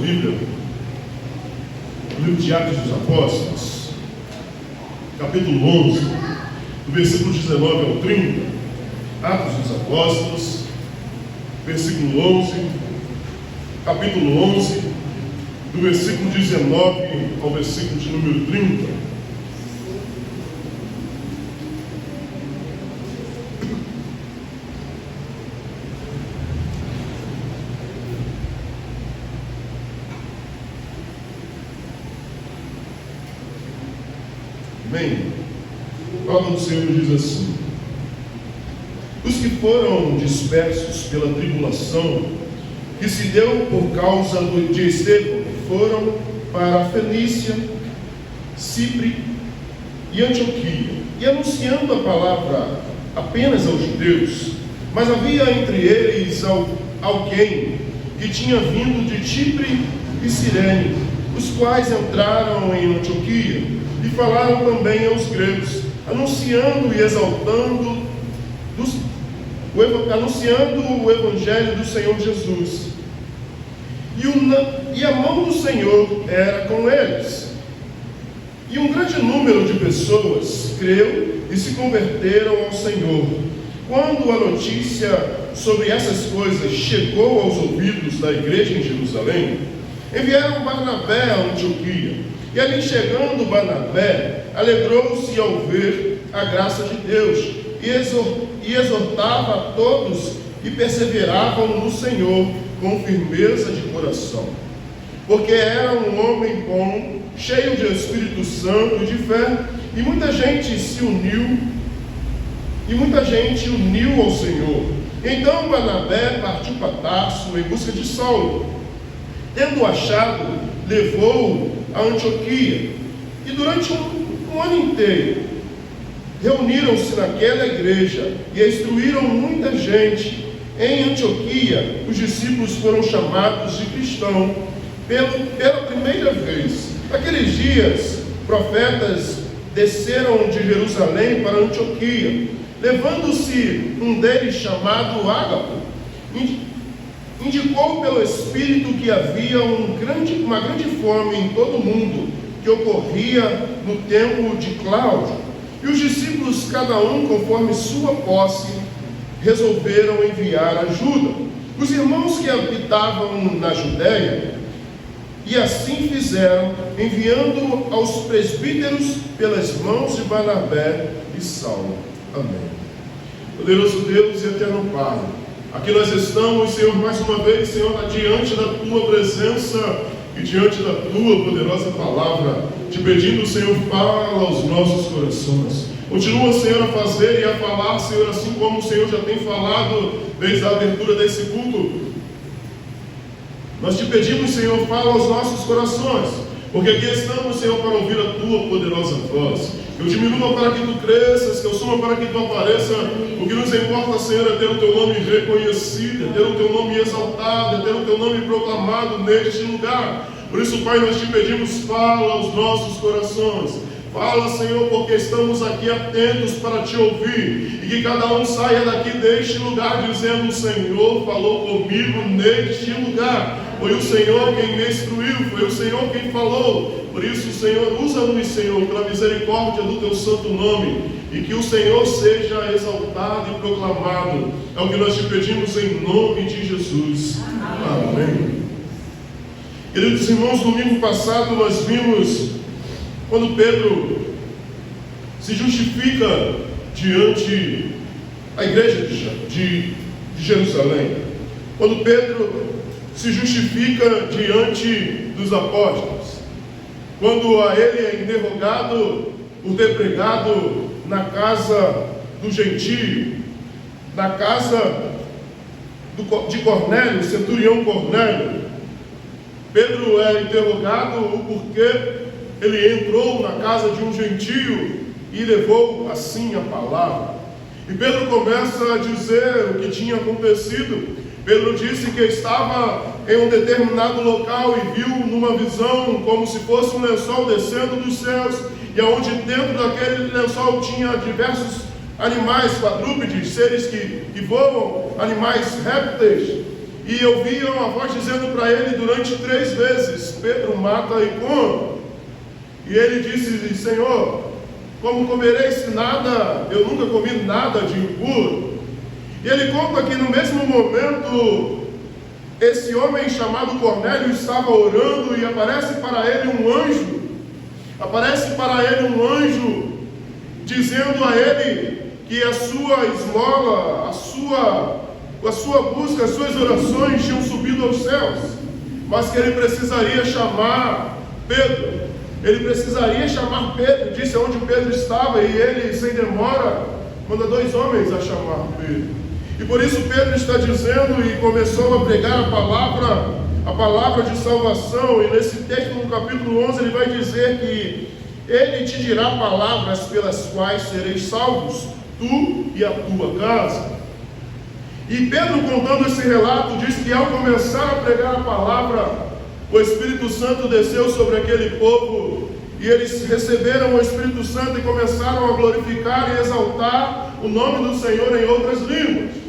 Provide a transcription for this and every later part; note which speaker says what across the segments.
Speaker 1: Bíblia, no livro de Atos dos Apóstolos, capítulo 11, do versículo 19 ao 30, Atos dos Apóstolos, versículo 11, capítulo 11, do versículo 19 ao versículo de número 30. Bem, a palavra do Senhor diz assim: os que foram dispersos pela tribulação que se deu por causa de Estevão foram para a Fenícia, Cipre e Antioquia, e anunciando a palavra apenas aos judeus. Mas havia entre eles alguém que tinha vindo de Chipre e Cirene, os quais entraram em Antioquia e falaram também aos gregos, anunciando e exaltando o Evangelho do Senhor Jesus. E a mão do Senhor era com eles. E um grande número de pessoas creu e se converteram ao Senhor. Quando a notícia sobre essas coisas chegou aos ouvidos da igreja em Jerusalém, enviaram Barnabé a Antioquia. E ali chegando Barnabé, alegrou-se ao ver a graça de Deus, e exortava a todos, e perseveravam no Senhor com firmeza de coração. Porque era um homem bom, cheio de Espírito Santo e de fé, e muita gente uniu ao Senhor. Então Barnabé partiu para Tarso em busca de Saulo. Tendo achado, levou-o a Antioquia, e durante um ano inteiro reuniram-se naquela igreja e instruíram muita gente. Em Antioquia, os discípulos foram chamados de cristãos pela primeira vez. Naqueles dias, profetas desceram de Jerusalém para Antioquia, levando-se um deles chamado Ágapo. Indicou pelo Espírito que havia uma grande fome em todo o mundo, que ocorria no tempo de Cláudio. E os discípulos, cada um conforme sua posse, resolveram enviar ajuda. Os irmãos que habitavam na Judéia, e assim fizeram, enviando aos presbíteros pelas mãos de Barnabé e Saulo. Amém. Poderoso Deus e eterno Pai, aqui nós estamos, Senhor, mais uma vez, Senhor, diante da Tua presença e diante da Tua poderosa palavra, te pedindo, Senhor, fala aos nossos corações. Continua, Senhor, a fazer e a falar, Senhor, assim como o Senhor já tem falado desde a abertura desse culto. Nós te pedimos, Senhor, fala aos nossos corações, porque aqui estamos, Senhor, para ouvir a Tua poderosa voz. Que eu diminua para que Tu cresças, que eu suba para que Tu apareça. O que nos importa, Senhor, é ter o Teu nome reconhecido, é ter o Teu nome exaltado, é ter o Teu nome proclamado neste lugar. Por isso, Pai, nós te pedimos, fala aos nossos corações. Fala, Senhor, porque estamos aqui atentos para Te ouvir. E que cada um saia daqui deste lugar dizendo: o Senhor falou comigo neste lugar. Foi o Senhor quem me instruiu, foi o Senhor quem falou. Por isso, Senhor, usa-nos, Senhor, pela misericórdia do Teu santo nome. E que o Senhor seja exaltado e proclamado. É o que nós te pedimos em nome de Jesus. Amém. Queridos irmãos, domingo passado nós vimos quando Pedro se justifica diante da igreja de Jerusalém. Quando Pedro se justifica diante dos apóstolos. Quando a ele é interrogado por ter pregado na casa do gentio, na casa de Cornélio, centurião Cornélio. Pedro é interrogado o porquê ele entrou na casa de um gentio e levou assim a palavra. E Pedro começa a dizer o que tinha acontecido. Pedro disse que estava em um determinado local e viu numa visão como se fosse um lençol descendo dos céus, e onde dentro daquele lençol tinha diversos animais quadrúpedes, seres que voam, animais répteis. E ouvia uma voz dizendo para ele durante 3 vezes: Pedro, mata e come. E ele disse: Senhor, como comerei se nada, eu nunca comi nada de impuro. E ele conta que no mesmo momento, esse homem chamado Cornélio estava orando e aparece para ele um anjo, dizendo a ele que a sua esmola, a sua busca, as suas orações tinham subido aos céus, mas que ele precisaria chamar Pedro. Disse onde Pedro estava, e ele, sem demora, manda 2 homens a chamar Pedro. E por isso Pedro está dizendo, e começou a pregar a palavra de salvação. E nesse texto, no capítulo 11, ele vai dizer que ele te dirá palavras pelas quais sereis salvos, tu e a tua casa. E Pedro, contando esse relato, diz que ao começar a pregar a palavra, o Espírito Santo desceu sobre aquele povo, e eles receberam o Espírito Santo e começaram a glorificar e exaltar o nome do Senhor em outras línguas.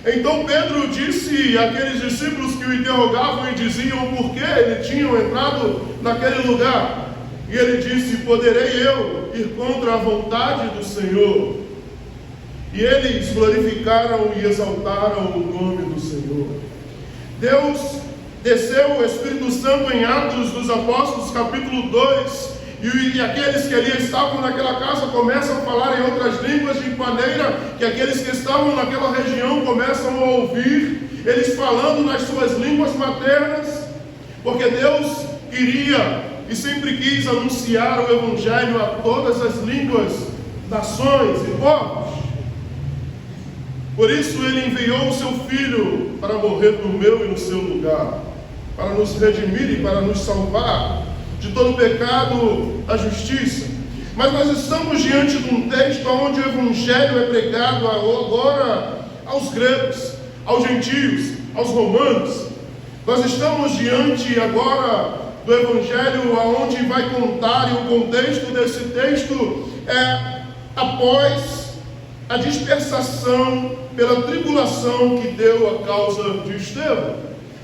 Speaker 1: Então Pedro disse àqueles discípulos que o interrogavam e diziam por que ele tinha entrado naquele lugar. E ele disse: poderei eu ir contra a vontade do Senhor? E eles glorificaram e exaltaram o nome do Senhor. Deus desceu o Espírito Santo em Atos dos Apóstolos, capítulo 2, e aqueles que ali estavam naquela casa começam a falar em outras línguas, de maneira que aqueles que estavam naquela região começam a ouvir eles falando nas suas línguas maternas, porque Deus queria e sempre quis anunciar o Evangelho a todas as línguas, nações e povos. Por isso ele enviou o seu Filho para morrer no meu e no seu lugar, para nos redimir e para nos salvar de todo o pecado, a justiça. Mas nós estamos diante de um texto onde o Evangelho é pregado agora aos gregos, aos gentios, aos romanos. Nós estamos diante agora do Evangelho onde vai contar, e o contexto desse texto é após a dispersação pela tribulação que deu a causa de Estevão.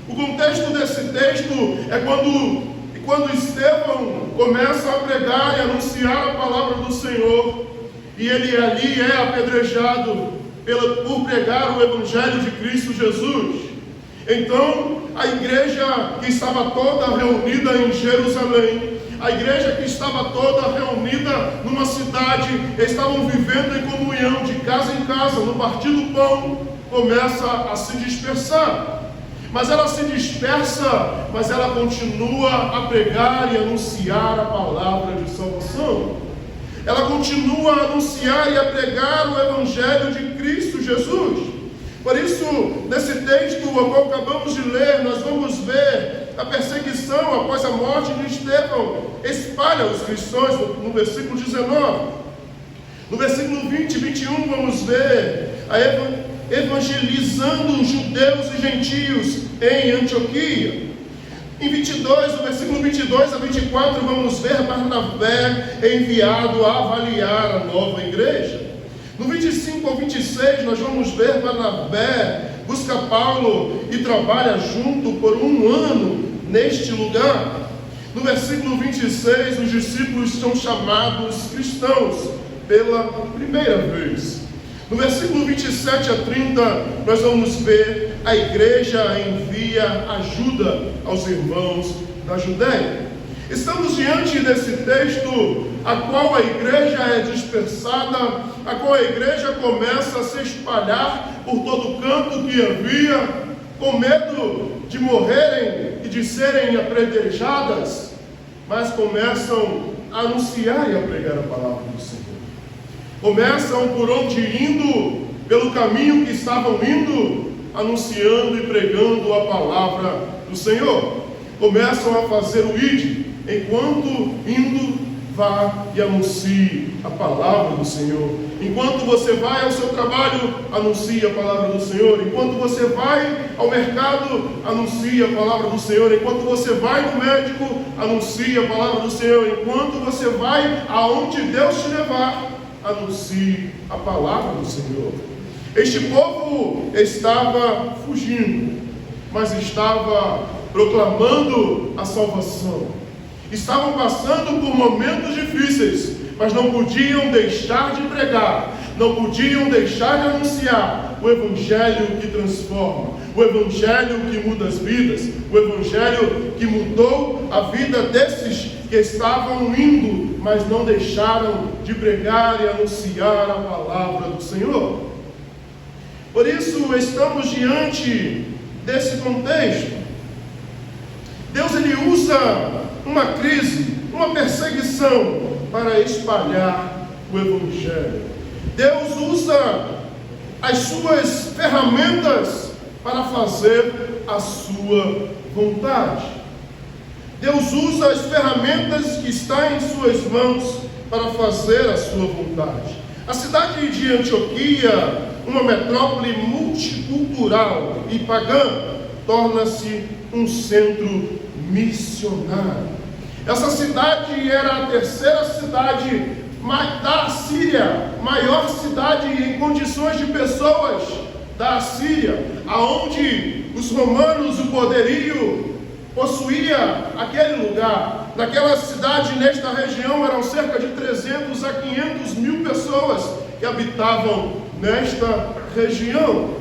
Speaker 1: O contexto desse texto é quando Estevão começa a pregar e anunciar a palavra do Senhor, e ele ali é apedrejado por pregar o Evangelho de Cristo Jesus. Então, a igreja que estava toda reunida em Jerusalém, a igreja que estava toda reunida numa cidade, estavam vivendo em comunhão, de casa em casa, no partir do pão, começa a se dispersar. Mas ela se dispersa, mas ela continua a pregar e anunciar a palavra de salvação. Ela continua a anunciar e a pregar o Evangelho de Cristo Jesus. Por isso, nesse texto ao qual acabamos de ler, nós vamos ver a perseguição após a morte de Estevão espalha os cristãos, no versículo 19. No versículo 20 e 21, vamos ver evangelizando judeus e gentios em Antioquia. Em 22, no versículo 22 a 24, vamos ver Barnabé enviado a avaliar a nova igreja. No 25 ao 26, nós vamos ver Barnabé busca Paulo e trabalha junto por 1 ano neste lugar. No versículo 26, os discípulos são chamados cristãos pela primeira vez. No versículo 27 a 30, nós vamos ver a igreja envia ajuda aos irmãos da Judéia. Estamos diante desse texto, a qual a igreja é dispersada, a qual a igreja começa a se espalhar por todo canto que havia, com medo de morrerem e de serem apedrejadas, mas começam a anunciar e a pregar a palavra do Senhor. Começam por onde indo, pelo caminho que estavam indo, anunciando e pregando a palavra do Senhor. Começam a fazer o ide, enquanto indo, vá e anuncie a palavra do Senhor. Enquanto você vai ao seu trabalho, anuncie a palavra do Senhor. Enquanto você vai ao mercado, anuncie a palavra do Senhor. Enquanto você vai no médico, anuncie a palavra do Senhor. Enquanto você vai aonde Deus te levar, anuncie a palavra do Senhor. Este povo estava fugindo. mas estava proclamando a salvação. Estavam passando por momentos difíceis, mas não podiam deixar de pregar, não podiam deixar de anunciar o Evangelho que transforma, o Evangelho que muda as vidas, o Evangelho que mudou a vida desses que estavam indo, mas não deixaram de pregar e anunciar a palavra do Senhor. Por isso, estamos diante desse contexto. Deus ele usa uma crise, uma perseguição para espalhar o Evangelho. Deus usa as suas ferramentas para fazer a sua vontade. Deus usa as ferramentas que estão em suas mãos para fazer a sua vontade. A cidade de Antioquia, uma metrópole multicultural e pagã, torna-se um centro missionário. Essa cidade era a terceira cidade da Assíria, maior cidade em condições de pessoas da Assíria, aonde os romanos, o poderio, possuía aquele lugar. Naquela cidade, nesta região, eram cerca de 300 a 500 mil pessoas que habitavam nesta região.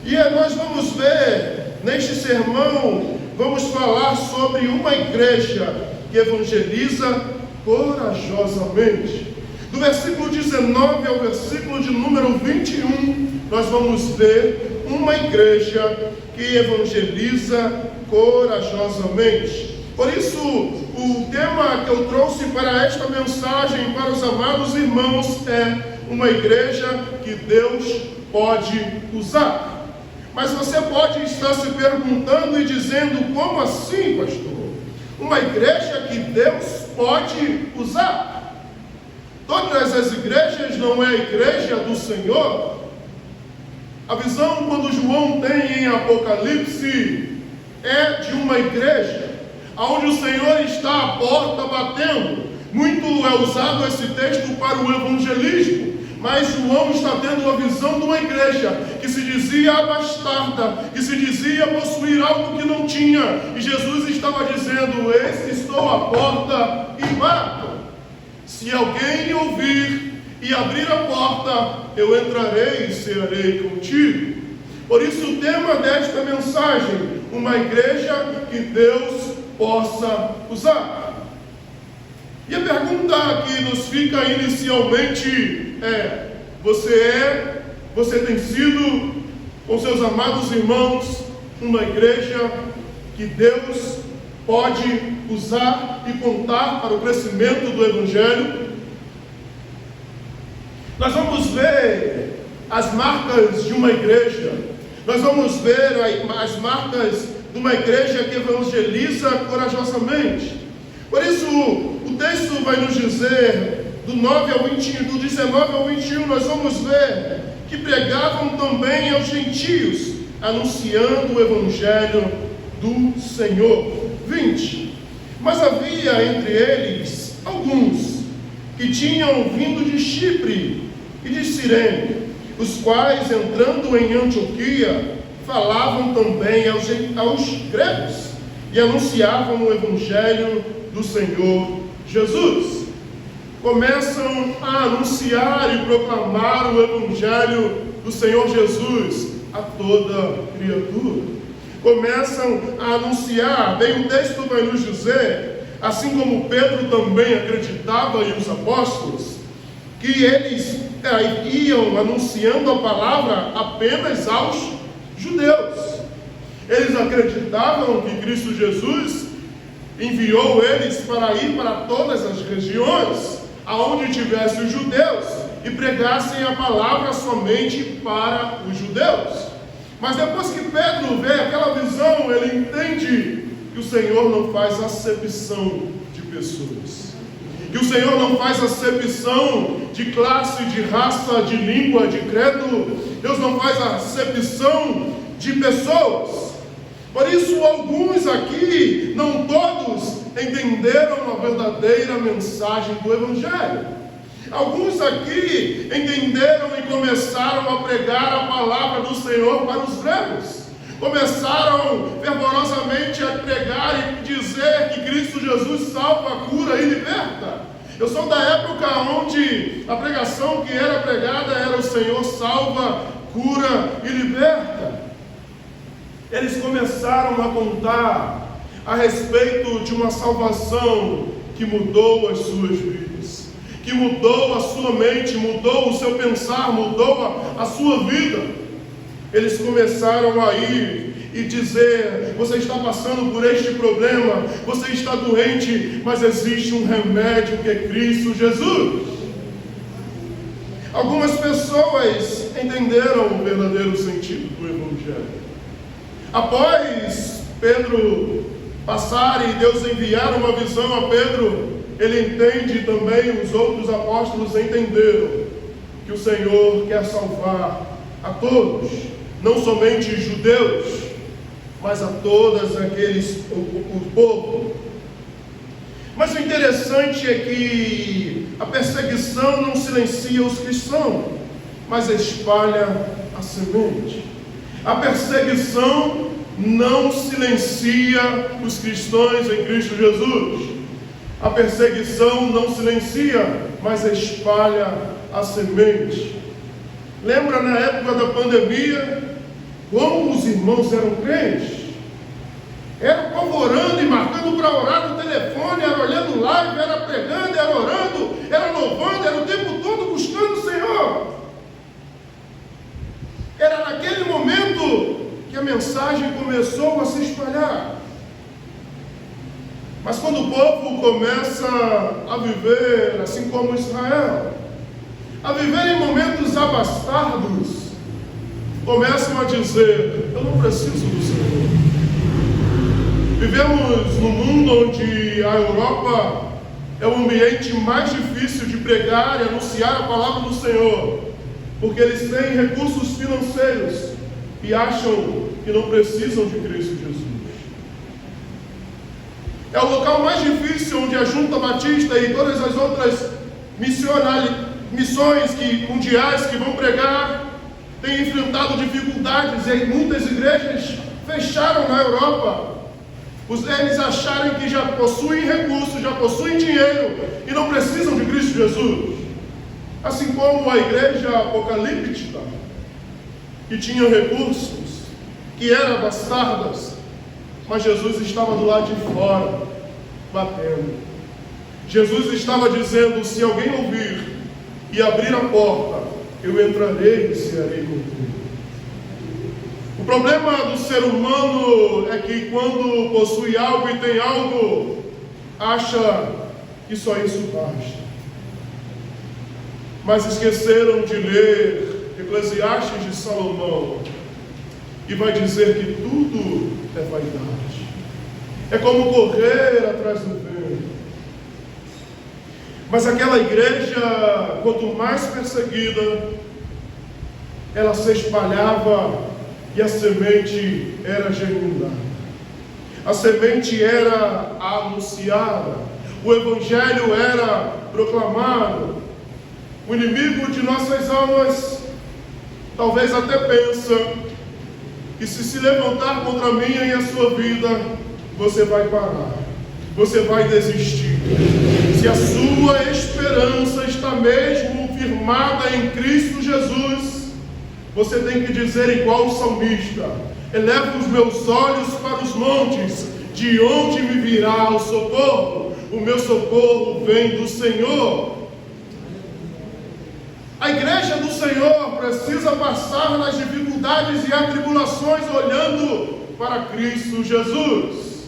Speaker 1: E nós vamos ver, neste sermão, vamos falar sobre uma igreja que evangeliza corajosamente. Do versículo 19 ao versículo de número 21, nós vamos ver uma igreja que evangeliza corajosamente. Por isso, o tema que eu trouxe para esta mensagem para os amados irmãos é uma igreja que Deus pode usar. Mas você pode estar se perguntando e dizendo: como assim, pastor? Uma igreja que Deus pode usar? Todas as igrejas não é a igreja do Senhor? A visão quando João tem em Apocalipse é de uma igreja onde o Senhor está à porta batendo. Muito é usado esse texto para o evangelismo, mas João está tendo a visão de uma igreja que se dizia abastarda, que se dizia possuir algo que não tinha, e Jesus estava dizendo: eis que estou à porta e bato. Se alguém ouvir e abrir a porta, eu entrarei e cearei contigo. Por isso o tema desta mensagem: uma igreja que Deus possa usar. E a pergunta que nos fica inicialmente é: você tem sido, com seus amados irmãos, uma igreja que Deus pode usar e contar para o crescimento do Evangelho? Nós vamos ver as marcas de uma igreja, nós vamos ver as marcas de uma igreja que evangeliza corajosamente. Por isso, o texto vai nos dizer, do 19 ao 21, nós vamos ver que pregavam também aos gentios, anunciando o Evangelho do Senhor. 20. Mas havia entre eles alguns que tinham vindo de Chipre e de Cirene, os quais, entrando em Antioquia, falavam também aos gregos e anunciavam o Evangelho do Senhor Jesus. Começam a anunciar e proclamar o Evangelho do Senhor Jesus a toda criatura. Começam a anunciar, bem o texto vai nos dizer, assim como Pedro também acreditava e os apóstolos, que eles iam anunciando a palavra apenas aos judeus. Eles acreditavam que Cristo Jesus enviou eles para ir para todas as regiões, aonde tivessem os judeus, e pregassem a palavra somente para os judeus. Mas depois que Pedro vê aquela visão, ele entende que o Senhor não faz acepção de pessoas, que o Senhor não faz acepção de classe, de raça, de língua, de credo. Deus não faz acepção de pessoas. Por isso, alguns aqui, não todos, entenderam a verdadeira mensagem do Evangelho. Alguns aqui entenderam e começaram a pregar a palavra do Senhor para os gregos. começaram fervorosamente a pregar e dizer que Cristo Jesus salva, cura e liberta. Eu sou da época onde a pregação que era pregada era: o Senhor salva, cura e liberta. Eles começaram a contar a respeito de uma salvação que mudou as suas vidas, que mudou a sua mente, mudou o seu pensar, mudou a sua vida. Eles começaram a ir e dizer: você está passando por este problema, você está doente, mas existe um remédio que é Cristo Jesus. Algumas pessoas entenderam o verdadeiro sentido do Evangelho. Após Pedro passar e Deus enviar uma visão a Pedro, ele entende também, os outros apóstolos entenderam que o Senhor quer salvar a todos, não somente judeus, mas a todos aqueles, o povo. Mas o interessante é que a perseguição não silencia os cristãos, mas espalha a semente. A perseguição não silencia os cristãos em Cristo Jesus. A perseguição não silencia, mas espalha a semente. Lembra na época da pandemia, como os irmãos eram crentes? Era orando e marcando para orar no telefone, era olhando live, era pregando, era orando, era louvando, era o tempo todo buscando o Senhor. Era naquele momento que a mensagem começou a se espalhar. Mas quando o povo começa a viver, assim como Israel, a viver em momentos abastardos, começam a dizer: eu não preciso do Senhor. Vivemos num mundo onde a Europa é o ambiente mais difícil de pregar e anunciar a palavra do Senhor, porque eles têm recursos financeiros e acham que não precisam de Cristo Jesus. É o local mais difícil onde a Junta Batista e todas as outras missões mundiais que vão pregar têm enfrentado dificuldades, e muitas igrejas fecharam na Europa. Eles acharem que já possuem recursos, já possuem dinheiro e não precisam de Cristo Jesus. Assim como a igreja apocalíptica, que tinha recursos, que eram bastardas, mas Jesus estava do lado de fora, batendo. Jesus estava dizendo: se alguém ouvir e abrir a porta, eu entrarei e cearei com ele. O problema do ser humano é que quando possui algo e tem algo, acha que só isso basta. Mas esqueceram de ler Eclesiastes de Salomão, e vai dizer que tudo é vaidade. É como correr atrás do vento. Mas aquela igreja, quanto mais perseguida, ela se espalhava e a semente era germinada. A semente era anunciada. O Evangelho era proclamado. O inimigo de nossas almas talvez até pensa que se levantar contra a minha e a sua vida, você vai parar, você vai desistir. Se a sua esperança está mesmo firmada em Cristo Jesus, você tem que dizer igual o salmista: elevo os meus olhos para os montes, de onde me virá o socorro? O meu socorro vem do Senhor. A igreja do Senhor precisa passar nas dificuldades e atribulações olhando para Cristo Jesus,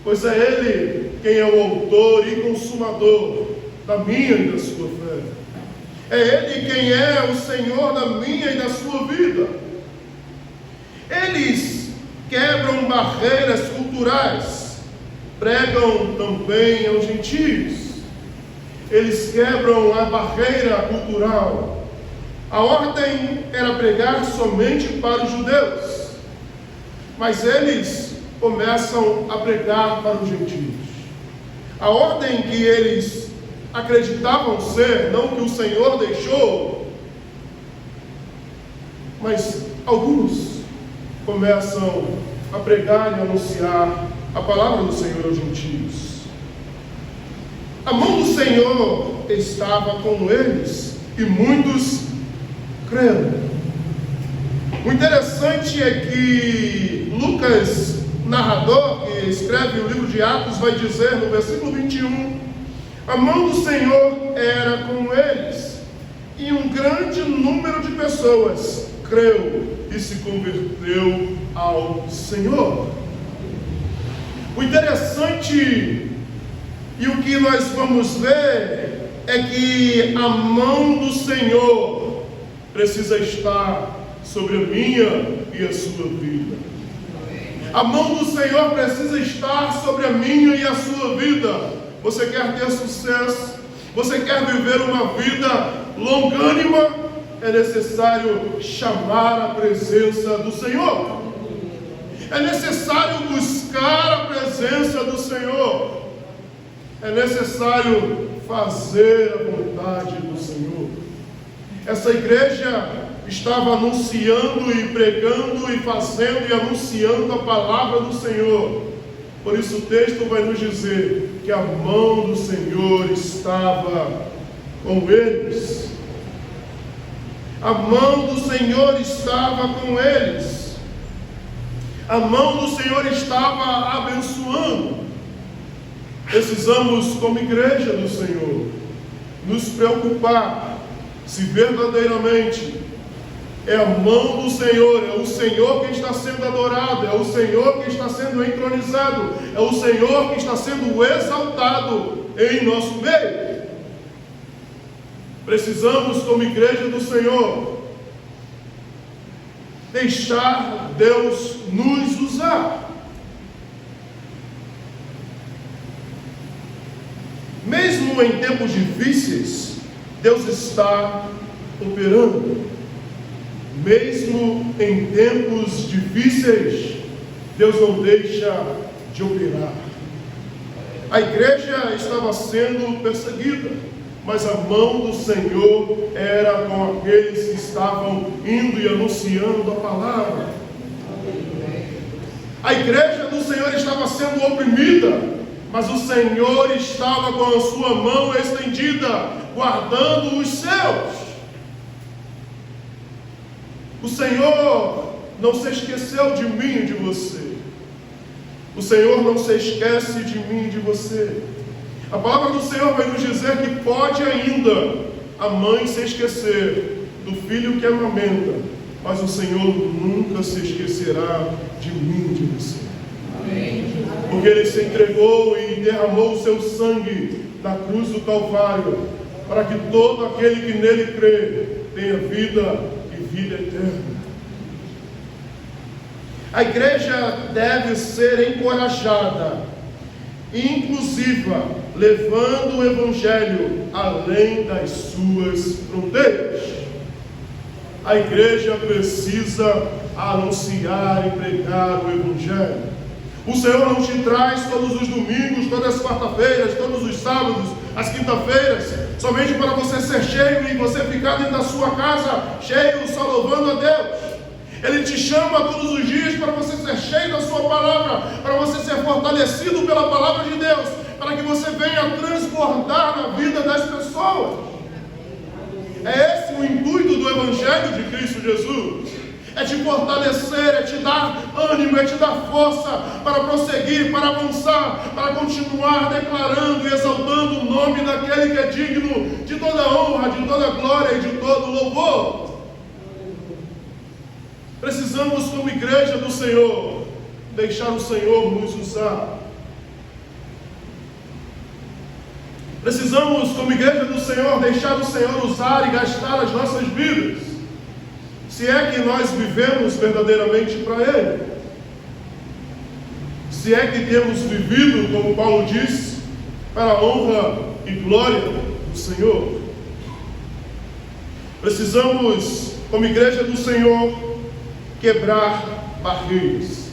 Speaker 1: pois é Ele quem é o autor e consumador da minha e da sua fé. É Ele quem é o Senhor da minha e da sua vida. Eles quebram barreiras culturais, pregam também aos gentios. Eles quebram a barreira cultural. A ordem era pregar somente para os judeus, mas eles começam a pregar para os gentios. A ordem que eles acreditavam ser, não que o Senhor deixou, mas alguns começam a pregar e anunciar a palavra do Senhor aos gentios. A mão do Senhor estava com eles e muitos creram. O interessante é que Lucas, narrador, que escreve o livro de Atos, vai dizer no versículo 21, a mão do Senhor era com eles e um grande número de pessoas creu e se converteu ao Senhor. O interessante e o que nós vamos ver é que a mão do Senhor precisa estar sobre a minha e a sua vida. A mão do Senhor precisa estar sobre a minha e a sua vida. Você quer ter sucesso? Você quer viver uma vida longânima? É necessário chamar a presença do Senhor. É necessário buscar a presença do Senhor. É necessário fazer a vontade do Senhor. Essa igreja estava anunciando e pregando e fazendo e anunciando a palavra do Senhor. Por isso o texto vai nos dizer que a mão do Senhor estava com eles. A mão do Senhor estava com eles. A mão do Senhor estava abençoando. Precisamos, como igreja do Senhor, nos preocupar se verdadeiramente é a mão do Senhor, é o Senhor que está sendo adorado, é o Senhor que está sendo entronizado, é o Senhor que está sendo exaltado em nosso meio. Precisamos, como igreja do Senhor, deixar Deus nos usar. Mesmo em tempos difíceis, Deus está operando. Mesmo em tempos difíceis, Deus não deixa de operar. A igreja estava sendo perseguida, mas a mão do Senhor era com aqueles que estavam indo e anunciando a palavra. A igreja do Senhor estava sendo oprimida, mas o Senhor estava com a sua mão estendida, guardando os céus. O Senhor não se esqueceu de mim e de você. O Senhor não se esquece de mim e de você. A palavra do Senhor vai nos dizer que pode ainda a mãe se esquecer do filho que amamenta, mas o Senhor nunca se esquecerá de mim e de você. Amém. Porque Ele se entregou e derramou o seu sangue na cruz do Calvário, para que todo aquele que nele crê tenha vida e vida eterna. A igreja deve ser encorajada, inclusiva, levando o Evangelho além das suas fronteiras. A igreja precisa anunciar e pregar o Evangelho. O Senhor não te traz todos os domingos, todas as quarta-feiras, todos os sábados, as quinta-feiras, somente para você ser cheio e você ficar dentro da sua casa, cheio, só louvando a Deus. Ele te chama todos os dias para você ser cheio da sua palavra, para você ser fortalecido pela palavra de Deus, para que você venha transbordar na vida das pessoas. É esse o intuito do Evangelho de Cristo Jesus. É te fortalecer, é te dar ânimo, é te dar força para prosseguir, para avançar, para continuar declarando e exaltando o nome daquele que é digno de toda honra, de toda glória e de todo louvor. Precisamos, como igreja do Senhor, deixar o Senhor nos usar. Precisamos, como igreja do Senhor, deixar o Senhor usar e gastar as nossas vidas, se é que nós vivemos verdadeiramente para Ele. Se é que temos vivido, como Paulo diz, para a honra e glória do Senhor. Precisamos, como igreja do Senhor, quebrar barreiras.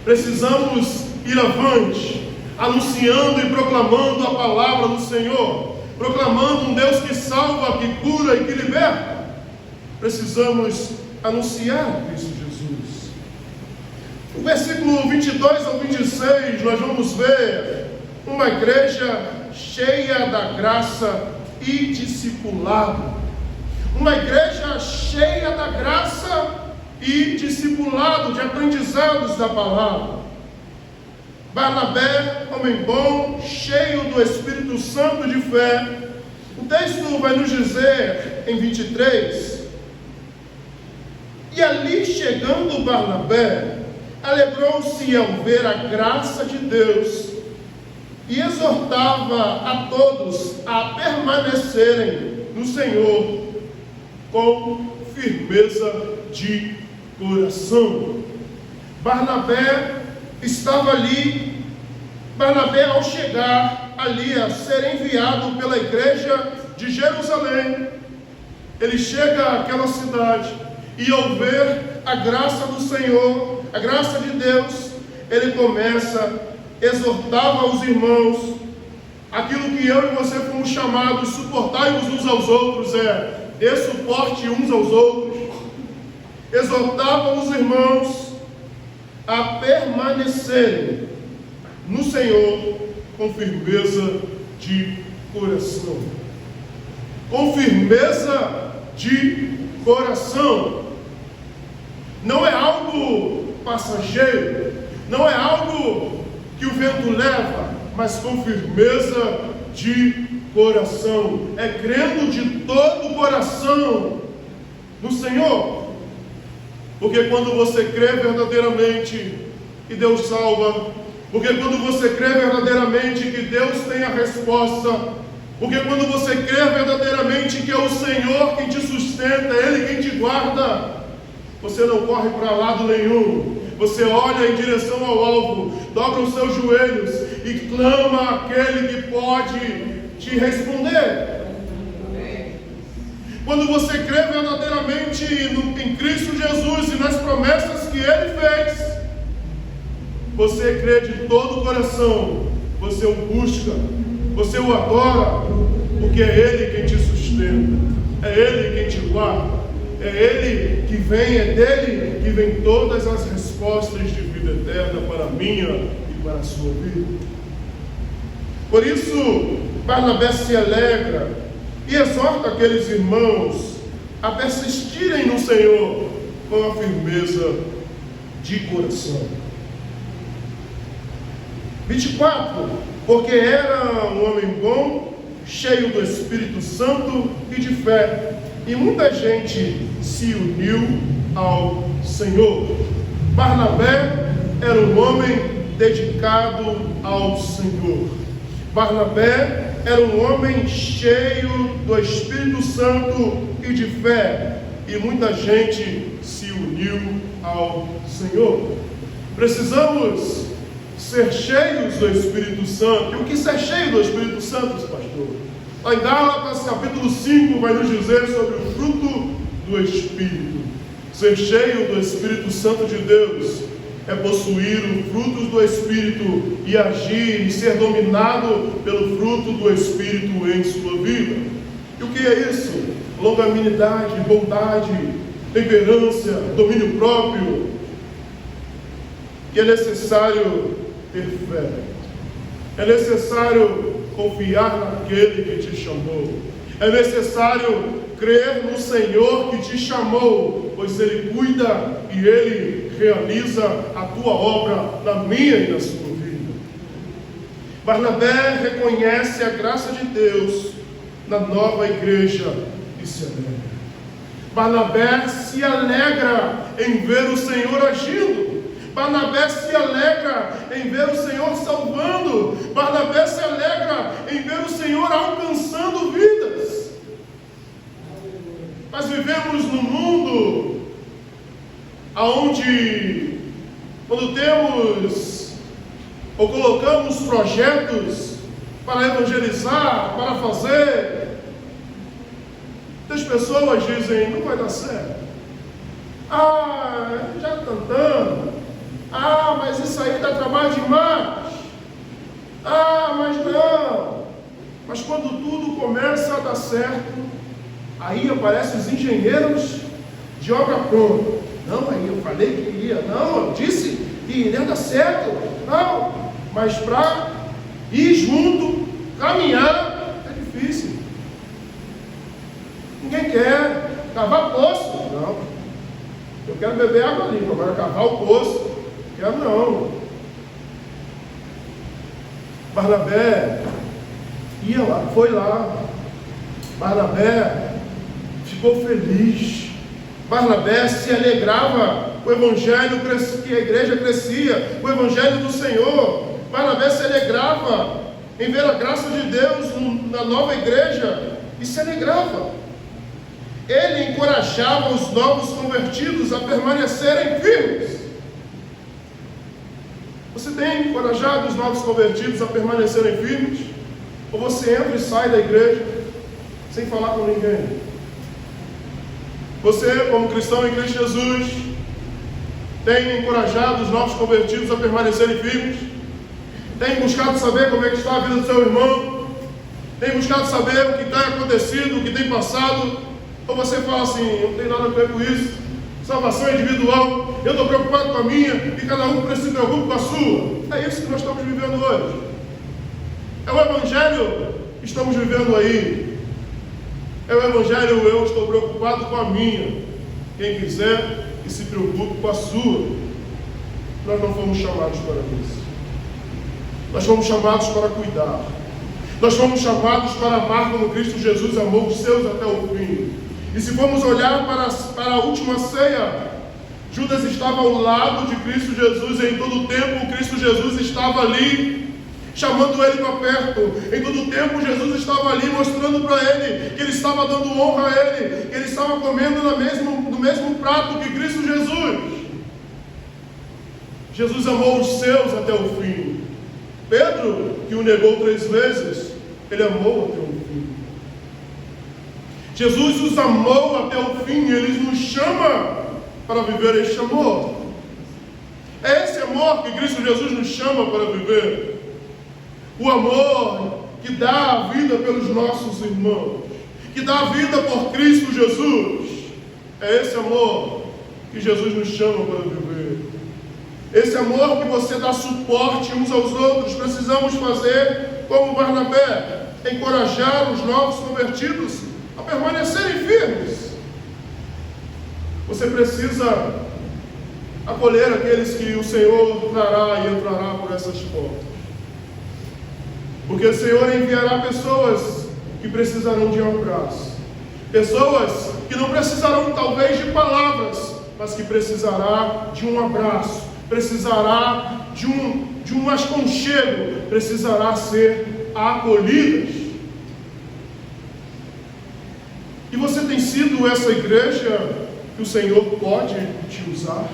Speaker 1: Precisamos ir avante, anunciando e proclamando a palavra do Senhor, proclamando um Deus que salva, que cura e que liberta. Precisamos anunciar Cristo Jesus. No versículo 22 ao 26, nós vamos ver uma igreja cheia da graça e discipulado. Uma igreja cheia da graça e discipulado, de aprendizados da palavra. Barnabé, homem bom, cheio do Espírito Santo de fé. O texto vai nos dizer, em 23, e ali chegando Barnabé, alegrou-se ao ver a graça de Deus e exortava a todos a permanecerem no Senhor com firmeza de coração. Barnabé estava ali. Barnabé, ao chegar ali a ser enviado pela igreja de Jerusalém, ele chega àquela cidade e, ao ver a graça do Senhor, a graça de Deus, ele começa, exortava os irmãos, aquilo que eu e você fomos chamados, suportai-vos uns aos outros, dê suporte uns aos outros. Exortava os irmãos a permanecerem no Senhor com firmeza de coração. Com firmeza de coração. Não é algo passageiro, não é algo que o vento leva, mas com firmeza de coração. É crendo de todo o coração no Senhor. Porque quando você crê verdadeiramente que Deus salva, porque quando você crê verdadeiramente que Deus tem a resposta, porque quando você crê verdadeiramente que é o Senhor quem te sustenta, é Ele quem te guarda, você não corre para lado nenhum, você olha em direção ao alvo, dobra os seus joelhos e clama àquele que pode te responder. Quando você crê verdadeiramente em Cristo Jesus e nas promessas que Ele fez, você crê de todo o coração, você o busca, você o adora, porque é Ele quem te sustenta, é Ele quem te guarda, é Ele que vem, é dele que vem todas as respostas de vida eterna para a minha e para a sua vida. Por isso, Barnabé se alegra e exorta aqueles irmãos a persistirem no Senhor com a firmeza de coração. 24, porque era um homem bom, cheio do Espírito Santo e de fé, e muita gente se uniu ao Senhor. Barnabé era um homem dedicado ao Senhor. Barnabé era um homem cheio do Espírito Santo e de fé, e muita gente se uniu ao Senhor. Precisamos ser cheios do Espírito Santo. E o que ser cheio do Espírito Santo, pastor? Lá em Gálatas, capítulo 5, vai nos dizer sobre o fruto do Espírito. Ser cheio do Espírito Santo de Deus é possuir os frutos do Espírito e agir e ser dominado pelo fruto do Espírito em sua vida. E o que é isso? Longanimidade, bondade, temperança, domínio próprio. E é necessário ter fé. É necessário confiar naquele que te chamou. É necessário crer no Senhor que te chamou, pois Ele cuida e Ele realiza a tua obra na minha e na sua vida. Barnabé reconhece a graça de Deus na nova igreja e se alegra. Barnabé se alegra em ver o Senhor agindo. Barnabé se alegra em ver o Senhor salvando. Barnabé se alegra em ver o Senhor alcançando vidas. Nós vivemos num mundo onde, quando temos ou colocamos projetos para evangelizar, para fazer, as pessoas dizem, não vai dar certo. Já cantando. Mas isso aí dá trabalho demais. Mas não. Mas quando tudo começa a dar certo, aí aparecem os engenheiros de obra pronta. Não, aí eu falei que ia. Não, eu disse que que nem dá certo. Não, mas para ir junto, caminhar, é difícil. Ninguém quer cavar poço. Não. Eu quero beber água limpa, agora cavar o poço, quero não. Barnabé ia lá, foi lá. Barnabé ficou feliz. Barnabé se alegrava, o evangelho que a igreja crescia, o evangelho do Senhor. Barnabé se alegrava em ver a graça de Deus na nova igreja e se alegrava. Ele encorajava os novos convertidos a permanecerem firmes. Você tem encorajado os novos convertidos a permanecerem firmes? Ou você entra e sai da igreja sem falar com ninguém? Você, como cristão em Cristo Jesus, tem encorajado os novos convertidos a permanecerem firmes? Tem buscado saber como é que está a vida do seu irmão? Tem buscado saber o que tem acontecido, o que tem passado? Ou você fala assim, não tem nada a ver com isso, salvação individual, eu estou preocupado com a minha e cada um se preocupa com a sua? É isso que nós estamos vivendo hoje. É o evangelho que estamos vivendo aí. É o evangelho, eu estou preocupado com a minha. Quem quiser que se preocupe com a sua. Nós não fomos chamados para isso. Nós fomos chamados para cuidar. Nós fomos chamados para amar como Cristo Jesus amou os seus até o fim. E se formos olhar para a última ceia, Judas estava ao lado de Cristo Jesus e em todo o tempo Cristo Jesus estava ali, chamando ele para perto. Em todo o tempo Jesus estava ali mostrando para ele que ele estava dando honra a ele, que ele estava comendo no mesmo prato que Cristo Jesus. Jesus amou os seus até o fim. Pedro, que o negou 3 vezes, ele amou até o fim. Jesus os amou até o fim, ele nos chama para viver este amor. É esse amor que Cristo Jesus nos chama para viver. O amor que dá a vida pelos nossos irmãos, que dá a vida por Cristo Jesus. É esse amor que Jesus nos chama para viver. Esse amor que você dá suporte uns aos outros. Precisamos fazer como Barnabé, encorajar os novos convertidos a permanecerem firmes. Você precisa acolher aqueles que o Senhor trará e entrará por essas portas. Porque o Senhor enviará pessoas que precisarão de um abraço. Pessoas que não precisarão talvez de palavras, mas que precisará de um abraço. Precisará de um aconchego. Precisará ser acolhidas. E você tem sido essa igreja que o Senhor pode te usar?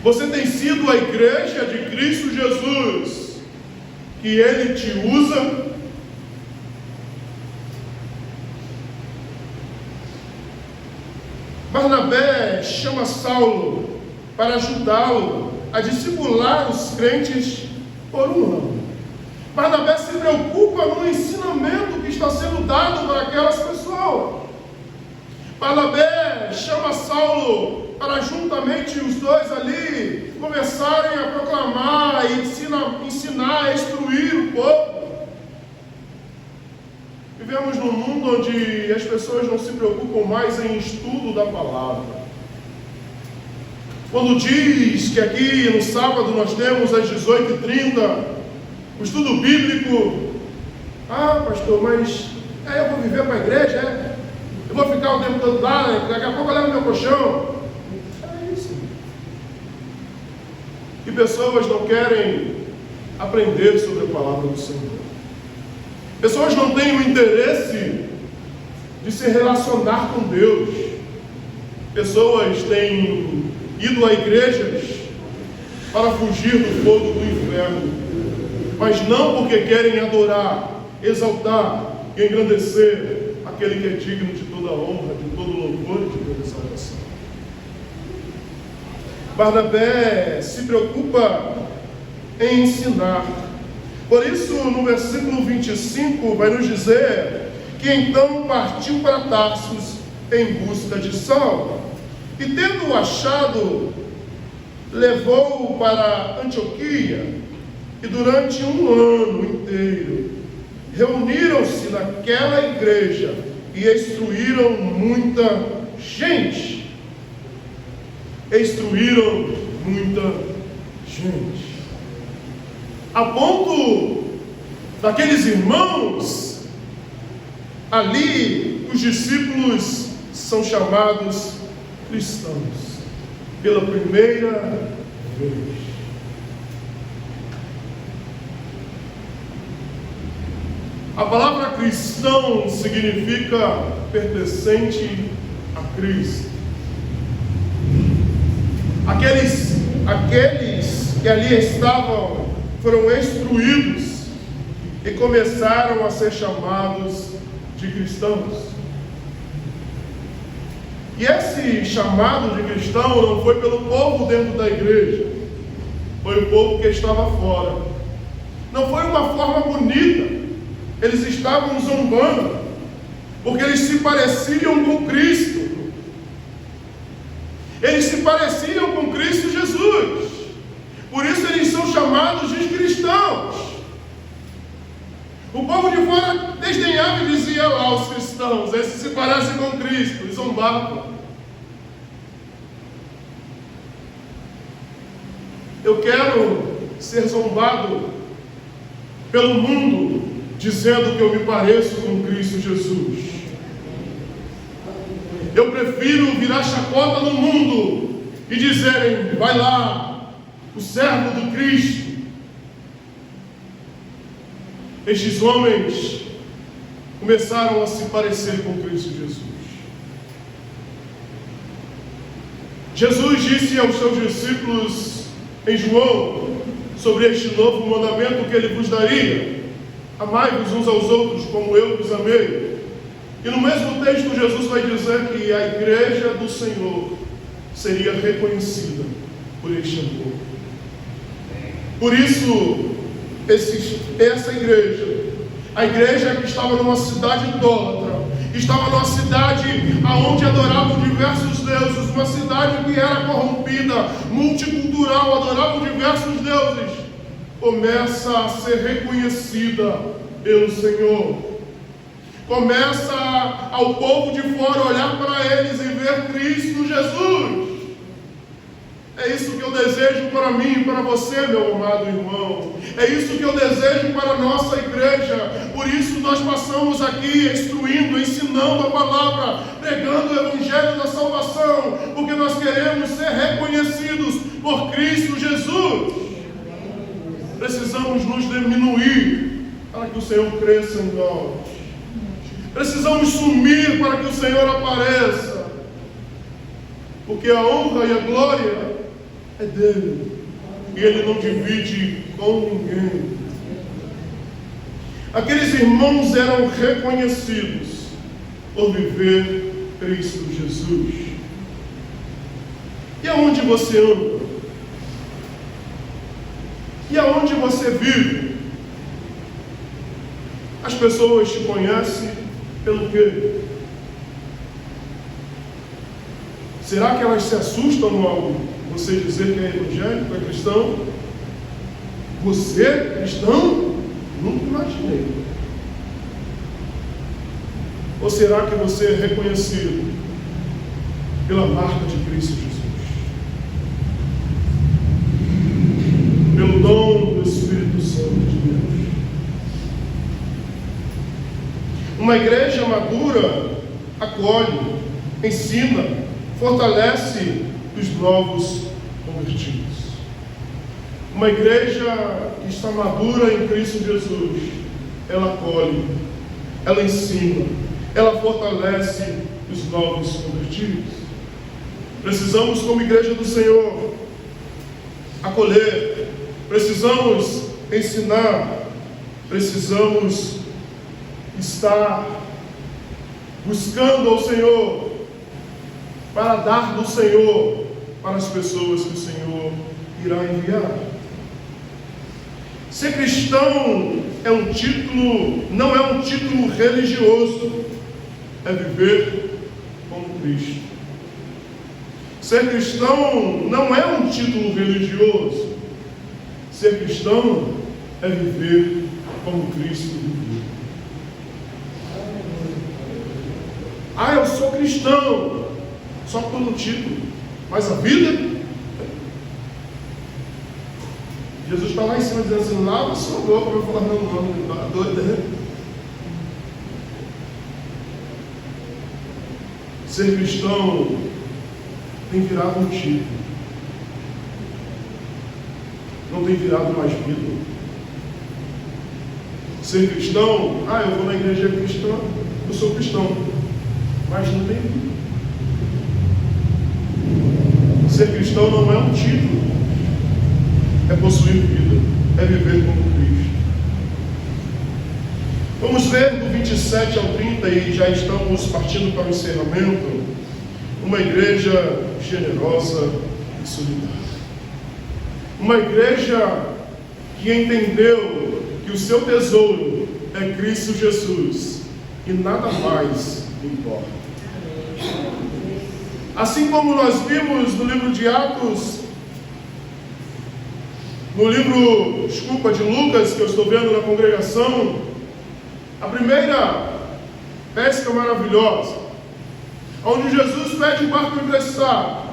Speaker 1: Você tem sido a igreja de Cristo Jesus que Ele te usa? Barnabé chama Saulo para ajudá-lo a discipular os crentes por um ano. Barnabé se preocupa no ensinamento que está sendo dado para aquelas pessoas. Barnabé chama Saulo para juntamente os dois ali começarem a proclamar e ensinar, a instruir o povo. Vivemos num mundo onde as pessoas não se preocupam mais em estudo da palavra. Quando diz que aqui no sábado nós temos às 18h30 o estudo bíblico, pastor, mas eu vou viver para a igreja, eu vou ficar o tempo todo lá, daqui a pouco eu levo meu colchão. É isso. E pessoas não querem aprender sobre a palavra do Senhor. Pessoas não têm o interesse de se relacionar com Deus. Pessoas têm ido a igrejas para fugir do fogo do inferno, mas não porque querem adorar, exaltar e engrandecer aquele que é digno de toda honra, de todo louvor e de toda exaltação. Barnabé se preocupa em ensinar. Por isso, no versículo 25, vai nos dizer que então partiu para Tarsus em busca de Saulo. E tendo achado, levou-o para Antioquia e durante um ano inteiro reuniram-se naquela igreja e instruíram muita gente. Instruíram muita gente. A ponto daqueles irmãos, ali os discípulos são chamados cristãos pela primeira vez. A palavra cristão significa pertencente a Cristo. Aqueles que ali estavam foram instruídos e começaram a ser chamados de cristãos. E esse chamado de cristão não foi pelo povo dentro da igreja, foi o povo que estava fora. Não foi uma forma bonita, eles estavam zombando, porque eles se pareciam com Cristo. Eles se pareciam com Cristo Jesus. Por isso eles são chamados de cristãos. O povo de fora desdenhava e dizia lá aos cristãos: esses se parecem com Cristo, e zombavam. Eu quero ser zombado pelo mundo dizendo que eu me pareço com Cristo Jesus. Eu prefiro virar chacota no mundo e dizerem: vai lá, o servo do Cristo. Estes homens começaram a se parecer com Cristo Jesus. Jesus disse aos seus discípulos em João sobre este novo mandamento que ele vos daria: amai-vos uns aos outros como eu vos amei. E no mesmo texto Jesus vai dizer que a igreja do Senhor seria reconhecida por este amor. Por isso, essa igreja, a igreja que estava numa cidade idólatra, estava numa cidade onde adoravam diversos deuses, uma cidade que era corrompida, multicultural, adoravam diversos deuses, começa a ser reconhecida pelo Senhor. Começa ao povo de fora olhar para eles e ver Cristo Jesus. É isso que eu desejo para mim e para você, meu amado irmão. É isso que eu desejo para a nossa igreja. Por isso nós passamos aqui instruindo, ensinando a palavra, pregando o evangelho da salvação, porque nós queremos ser reconhecidos por Cristo Jesus. Precisamos nos diminuir para que o Senhor cresça em nós. Precisamos sumir para que o Senhor apareça, porque a honra e a glória é dele, e ele não divide com ninguém. Aqueles irmãos eram reconhecidos por viver Cristo Jesus. E aonde você anda? E aonde você vive? As pessoas te conhecem pelo quê? Será que elas se assustam ao você dizer que é evangélico, é cristão? Você é cristão? Nunca imaginei. Ou será que você é reconhecido pela marca de Cristo Jesus? Pelo dom do Espírito Santo de Deus? Uma igreja madura acolhe, ensina, fortalece os novos convertidos. Uma igreja que está madura em Cristo Jesus, ela acolhe, ela ensina, ela fortalece os novos convertidos. Precisamos, como igreja do Senhor, acolher, precisamos ensinar, precisamos estar buscando ao Senhor, para dar do Senhor para as pessoas que o Senhor irá enviar. Ser cristão é um título, não é um título religioso, é viver com Cristo. Ser cristão não é um título religioso. Ser cristão é viver como Cristo viveu. Ah, eu sou cristão, só pelo título, mas a vida... Jesus está lá em cima dizendo assim, lava a sua boca. Eu vou falar, não, está doida, né? Ser cristão tem virado um título, não tem virado mais vida. Ser cristão, eu vou na igreja cristã, eu sou cristão, mas não tem vida. Ser cristão não é um título, é possuir vida, é viver como Cristo. Vamos ver do 27 ao 30, e já estamos partindo para o encerramento. Uma igreja generosa e solidária. Uma igreja que entendeu que o seu tesouro é Cristo Jesus e nada mais importa. Assim como nós vimos no livro de Atos, no livro, de Lucas, que eu estou vendo na congregação, a primeira pesca maravilhosa, onde Jesus pede um barco emprestado,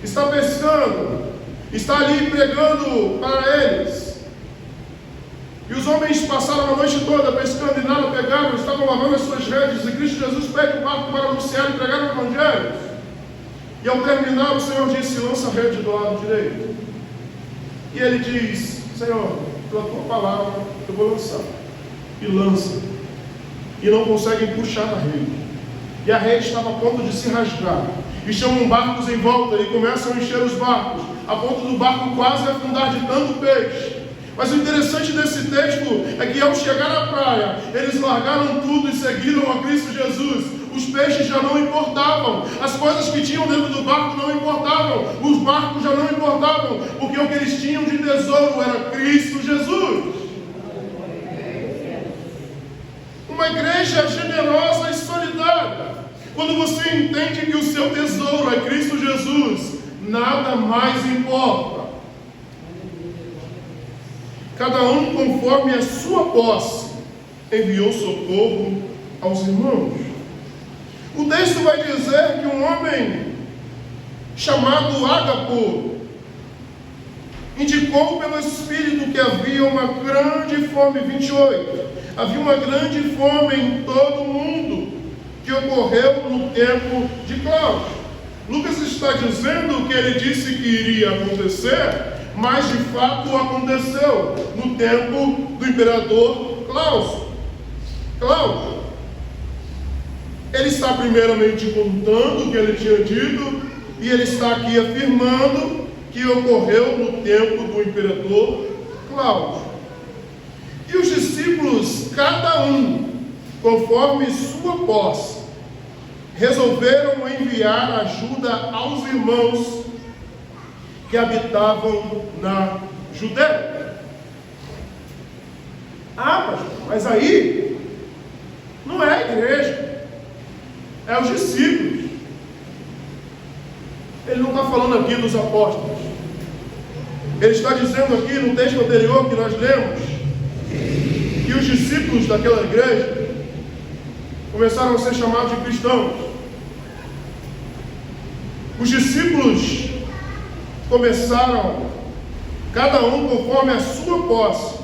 Speaker 1: está pescando, está ali pregando para eles, e os homens passaram a noite toda pescando e nada pegaram, estavam lavando as suas redes, e Cristo Jesus pede um barco para anunciar e pregar o Evangelho, e ao terminar o Senhor disse, lança a rede do lado direito, e ele diz, Senhor, pela tua palavra eu vou lançar, e lança, e não conseguem puxar a rede, e a rede estava a ponto de se rasgar, e chamam barcos em volta, e começam a encher os barcos, a ponto do barco quase afundar de tanto peixe. Mas o interessante desse texto é que ao chegar à praia, eles largaram tudo e seguiram a Cristo Jesus. Os peixes já não importavam, as coisas que tinham dentro do barco não importavam, os barcos já não importavam, porque o que eles tinham de tesouro era Cristo Jesus. Uma igreja generosa e solidária. Quando você entende que o seu tesouro é Cristo Jesus, nada mais importa. Cada um conforme a sua posse enviou socorro aos irmãos. O texto vai dizer que um homem chamado Ágapo indicou pelo Espírito que havia uma grande fome. 28. Havia uma grande fome em todo o mundo, que ocorreu no tempo de Cláudio. Lucas está dizendo que ele disse que iria acontecer, mas de fato aconteceu no tempo do imperador Cláudio. Ele está primeiramente contando o que ele tinha dito, e ele está aqui afirmando que ocorreu no tempo do imperador Cláudio. E os discípulos, cada um, conforme sua posse, resolveram enviar ajuda aos irmãos que habitavam na Judéia. Mas aí não é a igreja, é os discípulos. Ele não está falando aqui dos apóstolos. Ele está dizendo aqui no texto anterior que nós lemos, que os discípulos daquela igreja começaram a ser chamados de cristãos. Os discípulos começaram, cada um conforme a sua posse,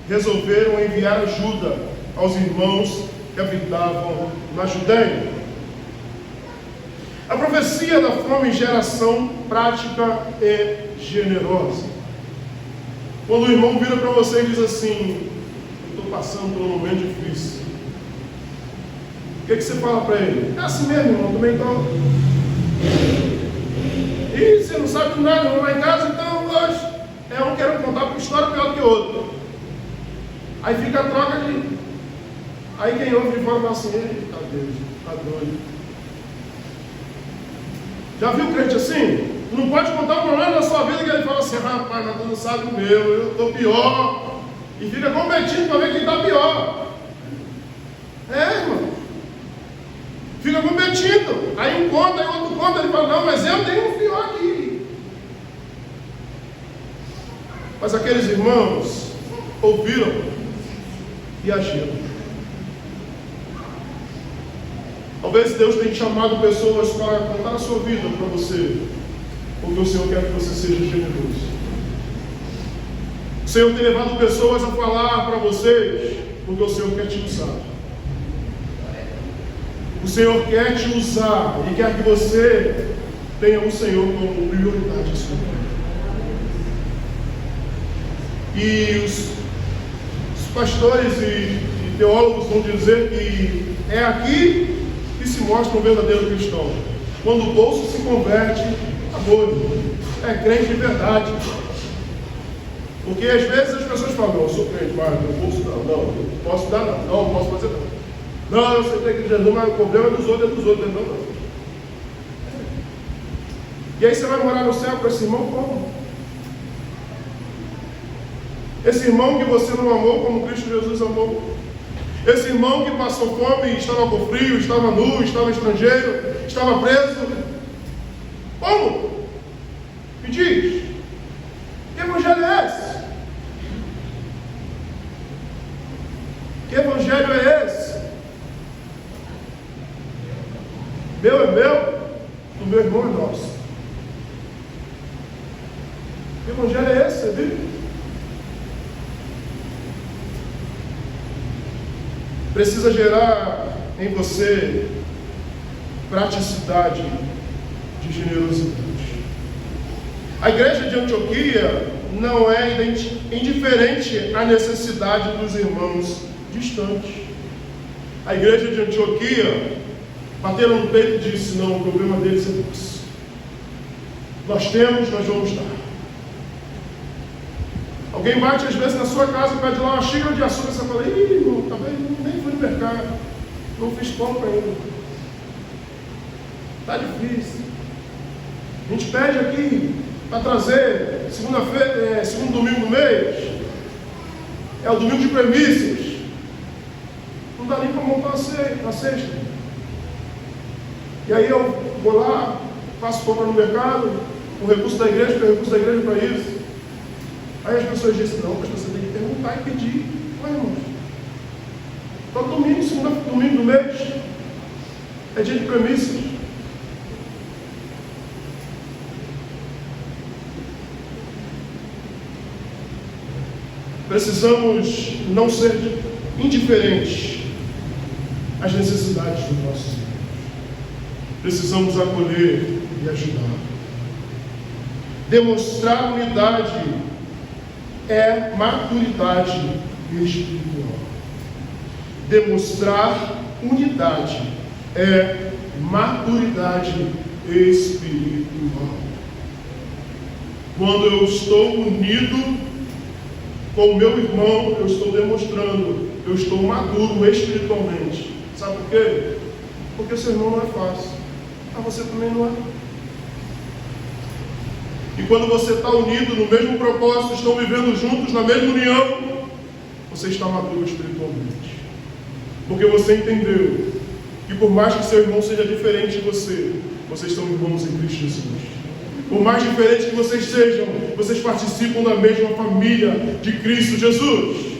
Speaker 1: resolveram enviar ajuda aos irmãos que habitavam na Judéia. A profecia da fome gera ação prática e generosa. Quando o irmão vira para você e diz assim, eu estou passando por um momento difícil, o que você fala para ele? É assim mesmo, irmão, também estou. E você não sabe de nada, irmão, lá em casa, então hoje é um querendo contar uma história pior do que outro. Aí fica a troca de... Aí quem ouve de fora fala assim, eita Deus, está doido. Já viu o crente assim? Não pode contar um problema na sua vida que ele fala assim, rapaz, mas tu não sabe o meu, eu estou pior. E fica competindo para ver quem está pior. Irmão. Fica competindo. Aí um conta, aí outro conta, ele fala, não, mas eu tenho um pior aqui. Mas aqueles irmãos ouviram e agiram. Talvez Deus tenha chamado pessoas para contar a sua vida para você, porque o Senhor quer que você seja generoso. O Senhor tem levado pessoas a falar para vocês, porque o Senhor quer te usar. O Senhor quer te usar e quer que você tenha o Senhor como prioridade em sua vida. E os pastores e teólogos vão dizer que é aqui que se mostra um verdadeiro cristão. Quando o bolso se converte a molho. É crente de verdade. Porque às vezes as pessoas falam, não, eu sou crente, mas meu bolso não posso dar não posso fazer não. Não, eu sei que Jesus, mas o problema é dos outros, não. E aí você vai morar no céu com esse irmão como? Esse irmão que você não amou como Cristo Jesus amou. Esse irmão que passou fome, estava com frio, estava nu, estava estrangeiro, estava preso. Como? Me diz. Que evangelho é esse? Que evangelho é esse? Meu é meu, o meu irmão é nosso. Que evangelho é esse, você viu? Precisa gerar em você praticidade de generosidade. A igreja de Antioquia não é indiferente à necessidade dos irmãos distantes. A igreja de Antioquia bateram no peito e disse, não, o problema deles é nosso. Nós temos, nós vamos dar. Alguém bate às vezes na sua casa e pede lá uma xícara de açúcar, você fala, ih, irmão, tá bem, nem fui no mercado, não fiz compra ainda. Está difícil. A gente pede aqui para trazer segunda-feira, segundo domingo do mês, é o domingo de premissas. Não dá nem para montar a cesta. E aí eu vou lá, faço compra no mercado, o recurso da igreja, porque o recurso da igreja é para isso. Aí as pessoas dizem, não, mas você tem que perguntar e pedir. Ué, irmãos, todo domingo, segundo domingo do mês, é dia de premissas. Precisamos não ser indiferentes às necessidades do nosso Senhor. Precisamos acolher e ajudar. Demonstrar unidade é maturidade espiritual. Demonstrar unidade é maturidade espiritual. Quando eu estou unido com o meu irmão, eu estou demonstrando, eu estou maduro espiritualmente. Sabe por quê? Porque o seu irmão não é fácil. Mas você também não é. E quando você está unido no mesmo propósito, estão vivendo juntos na mesma união, você está maduro espiritualmente. Porque você entendeu que por mais que seu irmão seja diferente de você, vocês são irmãos em Cristo Jesus. Por mais diferentes que vocês sejam, vocês participam da mesma família de Cristo Jesus.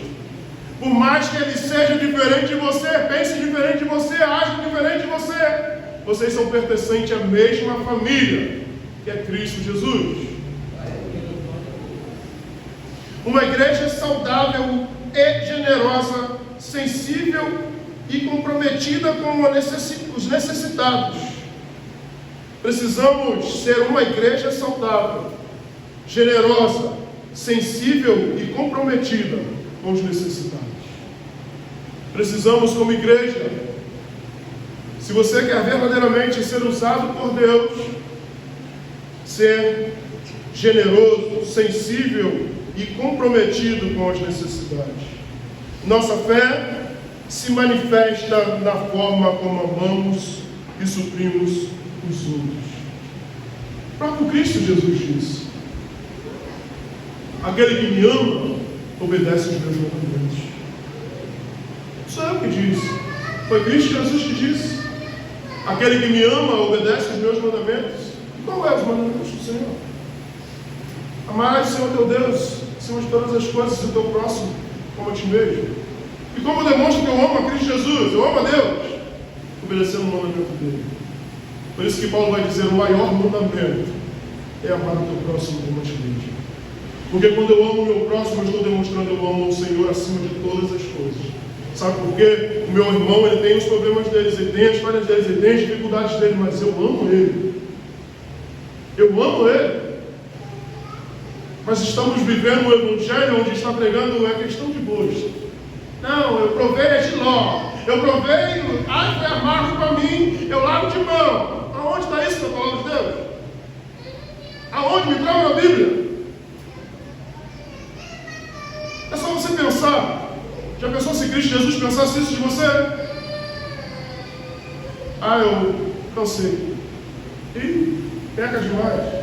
Speaker 1: Por mais que ele seja diferente de você, pense diferente de você, age diferente de você, vocês são pertencentes à mesma família, que é Cristo Jesus. Uma igreja saudável e generosa, sensível e comprometida com os necessitados. Precisamos ser uma igreja saudável, generosa, sensível e comprometida com os necessitados. Precisamos, como igreja, se você quer verdadeiramente ser usado por Deus, ser generoso, sensível e comprometido com as necessidades. Nossa fé se manifesta na forma como amamos e suprimos os outros. O próprio Cristo Jesus disse: aquele que me ama, obedece os meus mandamentos. Não sou eu que disse, foi Cristo Jesus que disse: aquele que me ama, obedece os meus mandamentos. E qual é os mandamentos do Senhor? Amarás o Senhor teu Deus, acima de todas as coisas, o teu próximo como a ti mesmo. E como demonstra que eu amo a Cristo Jesus, eu amo a Deus, obedecendo o mandamento dele. Por isso que Paulo vai dizer, o maior mandamento é amar o teu próximo como a ti mesmo. Porque quando eu amo o meu próximo, eu estou demonstrando que eu amo o Senhor acima de todas as coisas. Sabe por quê? O meu irmão, ele tem os problemas deles, ele tem as falhas deles, ele tem as dificuldades dele, mas eu amo ele. Eu amo ele. Mas estamos vivendo um evangelho onde está pregando a questão de gosto. Não, eu provei a Giló, eu provei, foi amargo para mim, eu largo de mão. Aonde está isso na palavra de Deus? Aonde? Me traga na Bíblia. É só você pensar. Já pensou se Cristo Jesus pensasse isso de você? Eu cansei. E peca demais.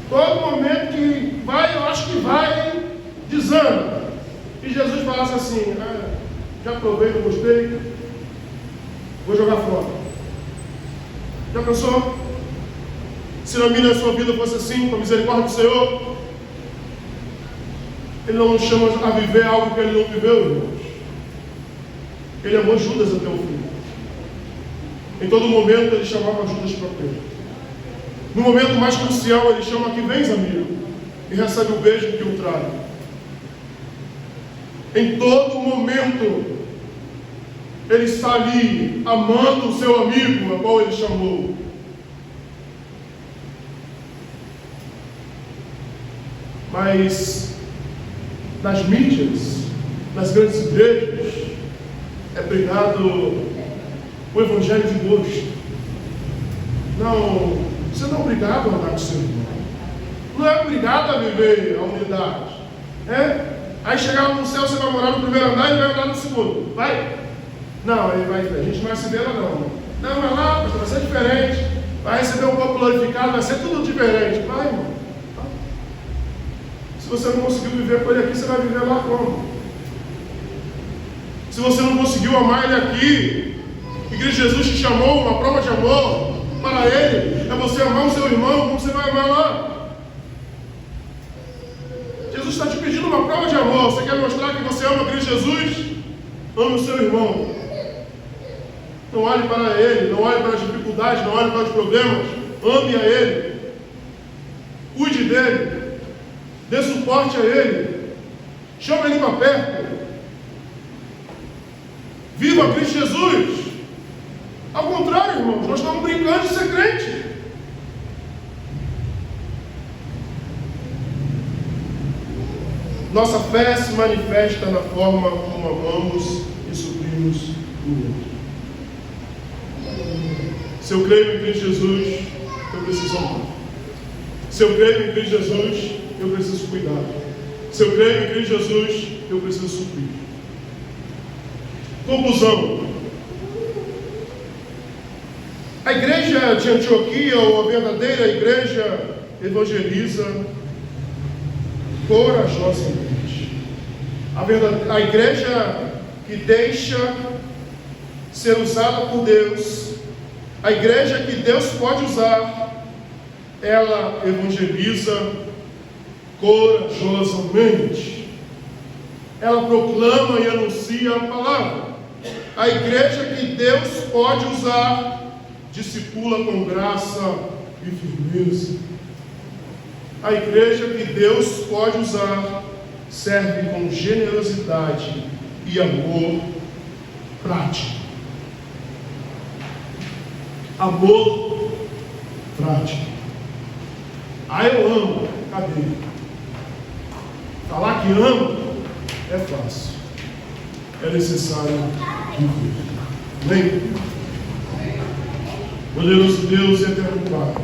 Speaker 1: Todo momento que vai, eu acho que vai, desanda. E Jesus falasse assim, já provei, não gostei, vou jogar fora. Já pensou? Se na minha sua vida fosse assim, com a misericórdia do Senhor, Ele não nos chama a viver algo que Ele não viveu, irmãos. Ele amou Judas até o fim. Em todo momento Ele chamava Judas para perto. No momento mais crucial Ele chama que vens, amigo, e recebe o beijo que o trai. Em todo momento Ele está ali amando o seu amigo, a qual Ele chamou. Mas nas mídias, nas grandes igrejas, é pregado o evangelho de gosto. Não, você não é obrigado a andar com o seu irmão. Não é obrigado a viver a unidade. Aí chegar no céu, você vai morar no primeiro andar e vai andar no segundo. Vai? Não, aí vai, a gente não vai se ver lá não. Não, vai lá, pastor, vai ser diferente. Vai receber um corpo glorificado, vai ser tudo diferente. Vai, irmão. Se você não conseguiu viver com ele aqui, você vai viver lá como? Se você não conseguiu amar ele aqui, e Cristo Jesus te chamou, uma prova de amor para ele, é você amar o seu irmão, como você vai amar lá? Jesus está te pedindo uma prova de amor. Você quer mostrar que você ama Cristo Jesus? Ame o seu irmão. Não olhe para ele, não olhe para as dificuldades, não olhe para os problemas. Ame a ele. Cuide dele. Dê suporte a ele. Chame ele para perto. Viva Cristo Jesus. Ao contrário, irmãos, nós estamos brincando de ser crente. Nossa fé se manifesta na forma como amamos e suprimos o outro. Se eu creio em Cristo Jesus, eu preciso amar. Se eu creio em Cristo Jesus, eu preciso cuidar. Se eu creio em Cristo Jesus, eu preciso suprir. Conclusão. A igreja de Antioquia, ou a verdadeira igreja, evangeliza corajosamente. A igreja que deixa ser usada por Deus, a igreja que Deus pode usar, ela evangeliza corajosamente. Ela proclama e anuncia a palavra. A igreja que Deus pode usar, discipula com graça e firmeza. A igreja que Deus pode usar, serve com generosidade e amor prático. Amor prático. Eu amo. Cadê? Falar que amo é fácil. É necessário viver. Amém? Poderoso Deus e eterno Pai.